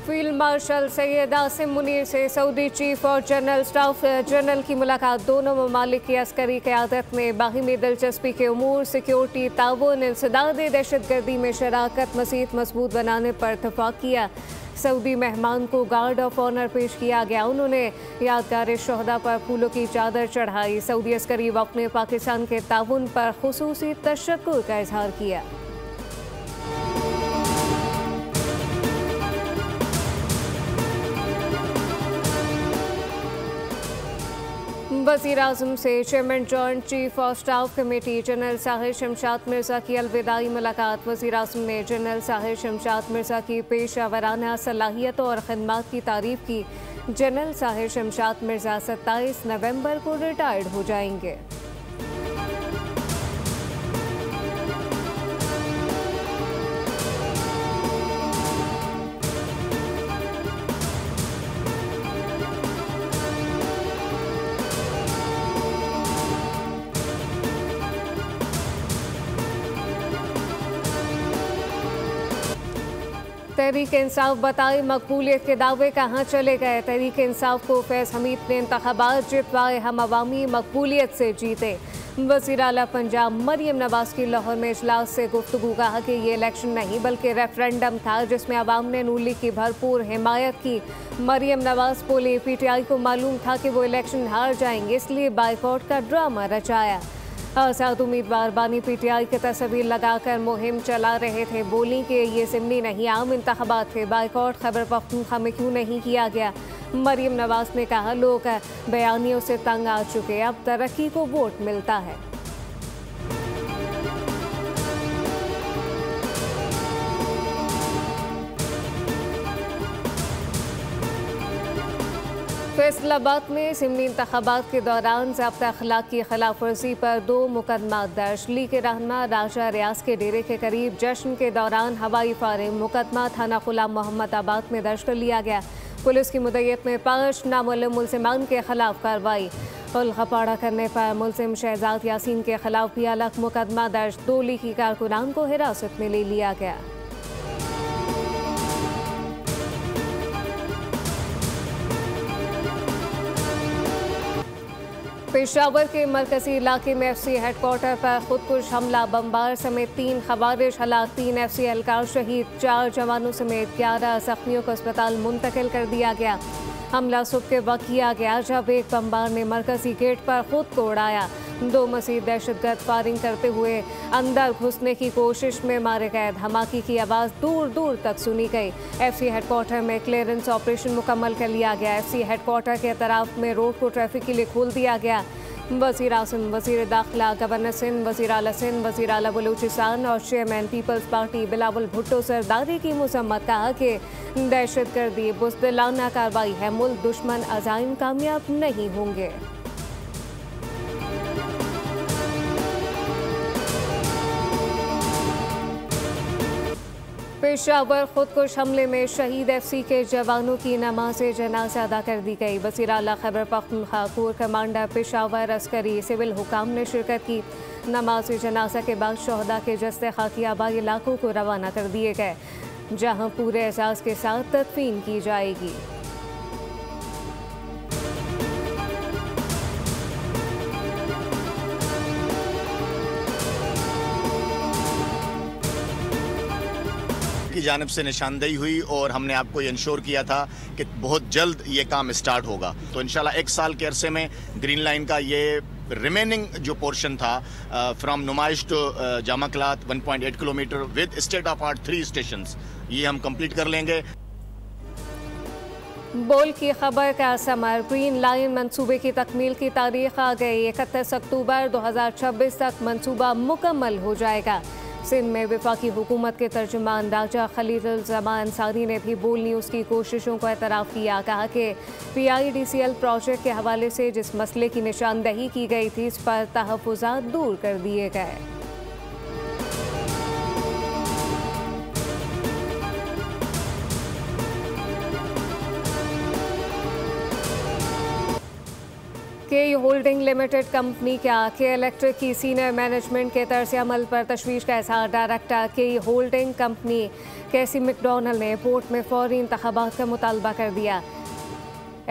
Field marshal Syed Asim Munir से Saudi chief और general staff general की मुलाकात। दोनों ममालिक की अस्करी क़यादत में बाहिमी दिलचस्पी के उमूर, सिक्योरिटी, ताउन, इंसदाद दहशतगर्दी में शराकत मज़ीद मजबूत बनाने पर इत्तफाक किया। सऊदी मेहमान को गार्ड ऑफ ऑनर पेश किया गया। उन्होंने यादगार शहदा पर फूलों की चादर चढ़ाई। सऊदी अस्करी वफ़द ने पाकिस्तान के ताउन पर खुसूसी तशक्कुर का इजहार किया। वज़ीर-ए-आज़म से chairman joint chief of staff committee general Sahir Shamshad Mirza की अलविदाई मुलाकात। वज़ीर-ए-आज़म ने जनरल साहिर शमशाद मिर्ज़ा की पेशावराना सलाहियत और खिदमत की तारीफ की। जनरल साहिर शमशाद मिर्ज़ा 27 नवंबर को रिटायर्ड हो जाएंगे। तहरीक इंसाफ बताए मकबूलियत के दावे कहाँ चले गए। तहरीक इंसाफ को फैज़ हमीद ने इंतखाबात जितवाए, हम अवामी मकबूलियत से जीते। वज़ीर आला पंजाब मरियम नवाज की लाहौर में इजलास से गुफ्तगू, कहा कि ये इलेक्शन नहीं बल्कि रेफरेंडम था जिसमें अवाम ने नून लीग की भरपूर हिमायत की। मरियम नवाज बोली, PTI को मालूम था कि वो इलेक्शन हार जाएंगे, इसलिए बाइकआउट का ड्रामा रचाया। आज़ाद उम्मीदवार बानी PTI के तस्वीर लगाकर मुहिम चला रहे थे। बोली कि ये ज़िमनी नहीं आम इंतखाबात थे, बाइकआउट खैबर पख्तूनख्वा में क्यों नहीं किया गया। मरियम नवाज ने कहा, लोग बयानियों से तंग आ चुके, अब तरक्की को वोट मिलता है। फैसलाबाद में ज़िमनी इंतखाबात के दौरान ज़ाब्ता अखलाक की खिलाफ वर्जी पर 2 मुकदमा दर्ज। लीग के रहनुमा राजा रियाज के डेरे के करीब जश्न के दौरान हवाई फायरिंग। मुकदमा थाना गुलाम मोहम्मद आबाद में दर्ज कर लिया गया। पुलिस की मुद्दत में 5 नामालूम मुलजिमान के खिलाफ कार्रवाई। खपाड़ा करने पर मुलजिम शहजाद यासीन के खिलाफ भी अलग मुकदमा दर्ज। 2 लीगी कारकुनान को हिरासत में ले लिया गया। पेशावर के मरकजी इलाके में FC हेडक्वार्टर पर खुदकुश हमला, बमबार समेत 3 खवारिज हलाक, 3 FC एहलकार शहीद, 4 जवानों समेत 11 जख्मियों को अस्पताल मुंतकिल कर दिया गया। हमला सुबह के वक्त किया गया जब एक बमबार ने मरकजी गेट पर खुद को उड़ाया। 2 मजीद दहशतगर्द फायरिंग करते हुए अंदर घुसने की कोशिश में मारे गए। धमाके की आवाज़ दूर दूर तक सुनी गई। FC हेडक्वार्टर में क्लियरेंस ऑपरेशन मुकम्मल कर लिया गया। FC हेडक्वार्टर के तरफ में रोड को ट्रैफिक के लिए खोल दिया गया। वज़ीर-ए-आज़म, वज़ीर दाखिला गवर्नर सिंध, वज़ीर आला सिंध, वज़ीर आला बलूचिस्तान और chairman Peoples Party Bilawal Bhutto Zardari की मज़म्मत, कहा कि दहशतगर्दी बुज़दिलाना कार्रवाई है, मुल्क दुश्मन अज़ाइम कामयाब नहीं होंगे। पेशावर खुदकुश हमले में शहीद FC के जवानों की नमाज जनाजा अदा कर दी गई। वज़ीर आला खैबर पख्तूनख्वा, कोर कमांडर पेशावर, अस्करी, सिविल हुकाम ने शिरकत की। नमाज जनाजा के बाद शहदा के जस्ते खाकी आबाई इलाकों को रवाना कर दिए गए, जहां पूरे एहसास के साथ तदफीन की जाएगी। की जानिब से निशानदेही हुई और हमने आपको ये इंश्योर किया था कि बहुत जल्द ये काम स्टार्ट होगा। तो इंशाल्लाह 1 साल के अरसे में ग्रीन लाइन का ये रिमेनिंग जो पोर्शन था from Numaish to Jama Cloth 1.8 kilometre with state of art 3 stations, ये हम कंप्लीट कर लेंगे। बोल की खबर का समर, ग्रीन लाइन मंसूबे की तकमील की तारीख आ गई। 31 अक्टूबर 2026 तक मंसूबा मुकम्मल हो जाएगा। सिंध में वफाकी हुकूमत के तर्जुमान राजा खलीलुज़्ज़मान अंसारी ने भी बोल न्यूज़ की कोशिशों को एतराफ़ किया। कहा कि PIDCL प्रोजेक्ट के हवाले से जिस मसले की निशानदही की गई थी, इस पर तहफ़्फ़ुज़ात दूर कर दिए गए। के होल्डिंग लिमिटेड कंपनी के इलेक्ट्रिक की सीनियर मैनेजमेंट के तर्ज अमल पर तशवीश का इजहार। डायरेक्टर के होल्डिंग कंपनी कैसी मैकडॉनल्ड ने बोर्ड में फौरी इंतखाबात का मुतालबा कर दिया।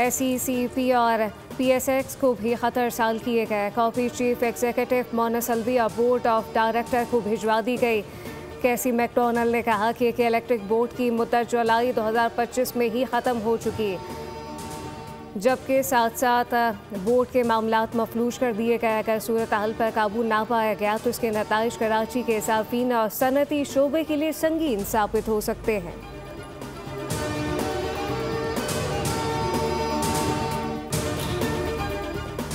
SECP और PSX को भी खतर साल किए गए। कॉपी चीफ एग्जीक्यूटिव मोना सल्वी और बोर्ड ऑफ डायरेक्टर को भिजवा दी गई। कैसी मैकडॉनल्ड ने कहा कि इलेक्ट्रिक बोर्ड की मुद्दत जुलाई 2025 में ही ख़त्म हो चुकी, जबकि साथ साथ बोर्ड के मामलात मफलूज कर दिए गए। अगर सूरत हाल पर काबू ना पाया गया तो इसके नताइज कराची के सार्फिन और सनती शोबे के लिए संगीन साबित हो सकते हैं।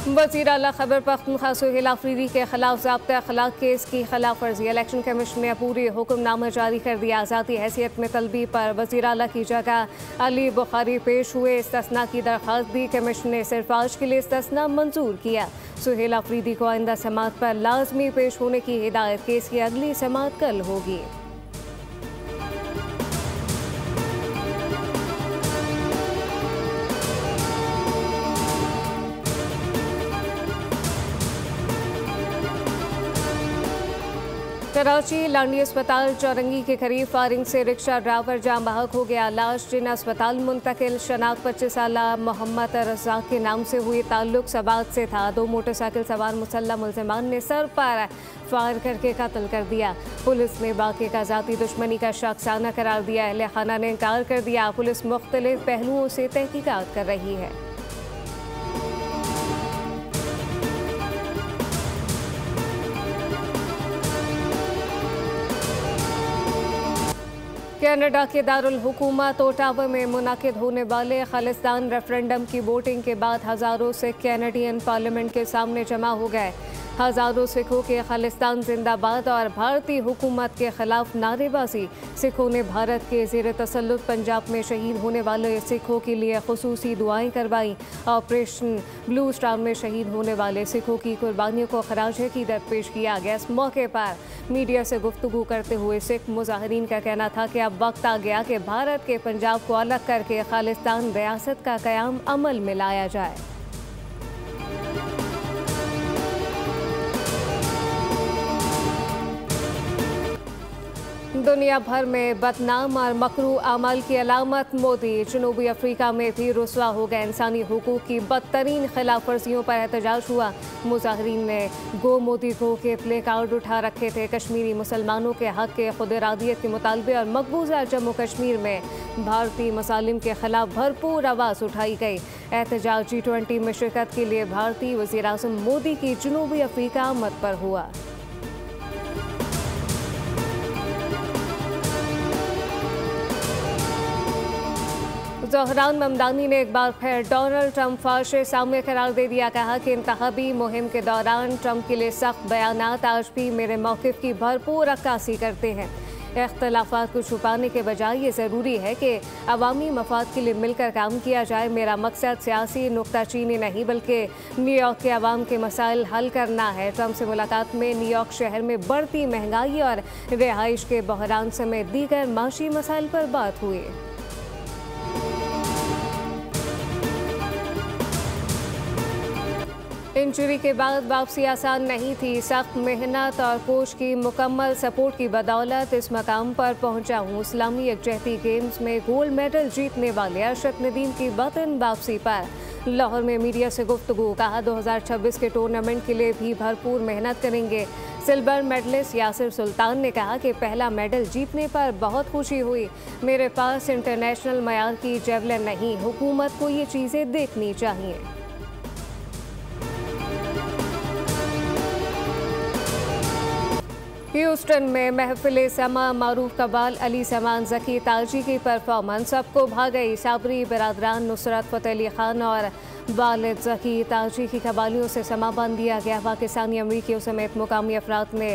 वज़ीर आला खैबर पख्तूनख्वा सुहेल आफरीदी के खिलाफ ज़ाब्ता अखलाक केस की खिलाफ वर्जी। इलेक्शन कमीशन ने पूरी हुक्मनामा जारी कर दिया। आज़ादी हैसियत में तलबी पर वज़ीर आला की जगह अली बुखारी पेश हुए। इस्तिस्ना की दरख्वास्त दी। कमीशन ने सिर्फ आज के लिए इस्तिस्ना मंजूर किया। सुहेल आफरीदी को आइंदा समात पर लाजमी पेश होने की हिदायत। केस की अगली समात कल होगी। कराची लांडी अस्पताल चौरंगी के करीब फायरिंग से रिक्शा ड्राइवर जाम बहक हो गया। लाश जिन अस्पताल मुंतकिल शनाख्त 25 साला मोहम्मद रज़ाक के नाम से हुई। ताल्लुक सबात से था। 2 मोटरसाइकिल सवार मुसल्लह मुल्ज़िमान ने सर पर फायर करके कत्ल कर दिया। पुलिस ने बाकी का ज़ाती दुश्मनी का शाखसाना करार दिया। अहले खाना ने इनकार कर दिया। पुलिस मुख्तलिफ पहलुओं से तहकीकात कर रही है। कनाडा के दारुल हुकूमत ओटावा में मुनाकिद होने वाले खालिस्तान रेफरेंडम की वोटिंग के बाद हज़ारों सिख कैनेडियन पार्लियामेंट के सामने जमा हो गए। हज़ारों सिखों के खालिस्तान जिंदाबाद और भारतीय हुकूमत के खिलाफ नारेबाजी। सिखों ने भारत के ज़ेर तसल्लुत पंजाब में शहीद होने वाले सिखों के लिए खुसूसी दुआएं करवाई। ऑपरेशन ब्लू स्टार में शहीद होने वाले सिखों की कुर्बानियों को खराज अकीदत पेश किया गया। इस मौके पर मीडिया से गुफ्तगू करते हुए सिख मुजाहिरीन का कहना था कि अब वक्त आ गया कि भारत के पंजाब को अलग करके खालिस्तान रियासत का क़याम अमल में लाया जाए। दुनिया भर में बदनाम और मकरू अमल की अलामत मोदी। जनूबी अफ्रीका में भी रुसवा हो गए। इंसानी हुकूक की बदतरीन खिलाफ वर्जियों पर एहतजाज हुआ। मुजाहिरीन ने गो मोदी गो के प्ले कार्ड उठा रखे थे। कश्मीरी मुसलमानों के हक के खुद इरादियत के मुतालबे और मकबूजा जम्मू कश्मीर में भारतीय मसालिम के खिलाफ भरपूर आवाज़ उठाई गई। एहतजाज G20 में शिरकत के लिए भारतीय वज़ीर आज़म मोदी की जनूबी अफ्रीका आमद पर हुआ। ज़हरान ममदानी ने एक बार फिर डोनाल्ड ट्रंप फाशिस्ट सामने करार दे दिया। कहा कि इंतखाबी मुहिम के दौरान ट्रंप के लिए सख्त बयानात आज भी मेरे मौक़िफ़ की भरपूर अक्कासी करते हैं। इख्तलाफात को छुपाने के बजाय ये ज़रूरी है कि अवामी मफाद के लिए मिलकर काम किया जाए। मेरा मकसद सियासी नुक्ताचीनी नहीं बल्कि न्यूयॉर्क के अवाम के मसाइल हल करना है। ट्रंप से मुलाकात में न्यूयॉर्क शहर में बढ़ती महंगाई और रिहाइश के बहरान समेत दीगर माशी मसाइल पर बात हुई। इंजरी के बाद वापसी आसान नहीं थी। सख्त मेहनत और कोच की मुकम्मल सपोर्ट की बदौलत इस मकाम पर पहुंचा हूँ। इस्लामी यकजहती गेम्स में गोल्ड मेडल जीतने वाले अरशद नदीम की वतन वापसी पर लाहौर में मीडिया से गुफ्तगू। कहा 2026 के टूर्नामेंट के लिए भी भरपूर मेहनत करेंगे। सिल्वर मेडलिस्ट यासिर सुल्तान ने कहा कि पहला मेडल जीतने पर बहुत खुशी हुई। मेरे पास इंटरनेशनल मयार की जेवलिन नहीं, हुकूमत को ये चीज़ें देखनी चाहिए। ह्यूस्टन में महफिल समा मारूफ कबाल अली समान ज़की ताजी की परफॉर्मेंस सबको भा गई। साबरी बरादरान नुसरत फ़तेह अली खान और वालिद ज़की ताजी की कबालियों से समा बांध दिया गया। पाकिस्तानी अमरीकियों समेत मुकामी अफराद ने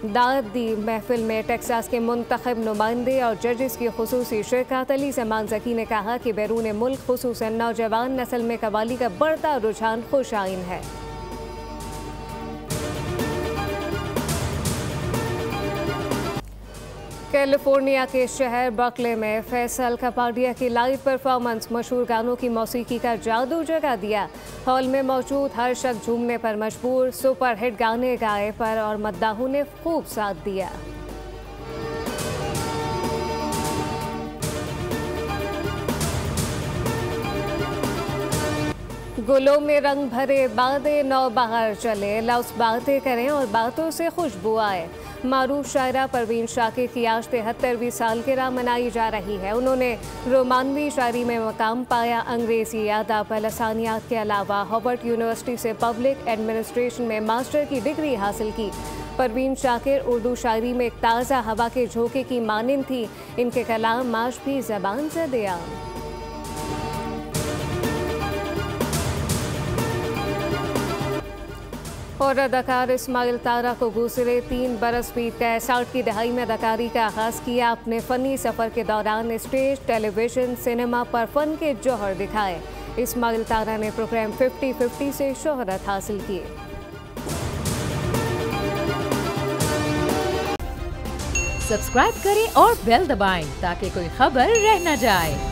दाद दी। महफिल में टेक्सास के मुंतखब नुमाइंदे और जजेस की खुसूसी शिरकत। अली समान ज़की ने कहा कि बैरून मुल्क खुसूसन नौजवान नस्ल में कबाली का बढ़ता रुझान खुश आइन है। कैलिफोर्निया के शहर बर्कले में फैसल कपाडिया की लाइव परफॉर्मेंस मशहूर गानों की मौसीकी का जादू जगा दिया। हॉल में मौजूद हर शख्स झूमने पर मजबूर, सुपरहिट गाने गाए पर और मद्दाहों ने खूब साथ दिया। गुलों में रंग भरे बादे नौ बाहर चले, लफ्ज़ बातें करें और बातों से खुशबू आए। मारूफ शायरा परवीन शाकिर की आज 73वीं सालगिरह मनाई जा रही है। उन्होंने रोमानवी शायरी में मकाम पाया। अंग्रेज़ी, अदब, लसानियात के अलावा हार्वर्ड यूनिवर्सिटी से पब्लिक एडमिनिस्ट्रेशन में मास्टर की डिग्री हासिल की। परवीन शाकिर उर्दू शायरी में एक ताज़ा हवा के झोंके की मानिंद थी। इनके कलाम आज भी ज़बान ज़द-ए-आम। और अदाकार इस्माइल तारा को गुज़रे 3 बरस बीत गए। 60 की दहाई में अदाकारी का आगाज़ किया। अपने फ़नी सफ़र के दौरान स्टेज, टेलीविज़न, सिनेमा पर फ़न के जौहर दिखाए। इस्माइल तारा ने प्रोग्राम 50-50 से शोहरत हासिल की। सब्सक्राइब करें और बेल दबाएं ताकि कोई खबर रह न जाए।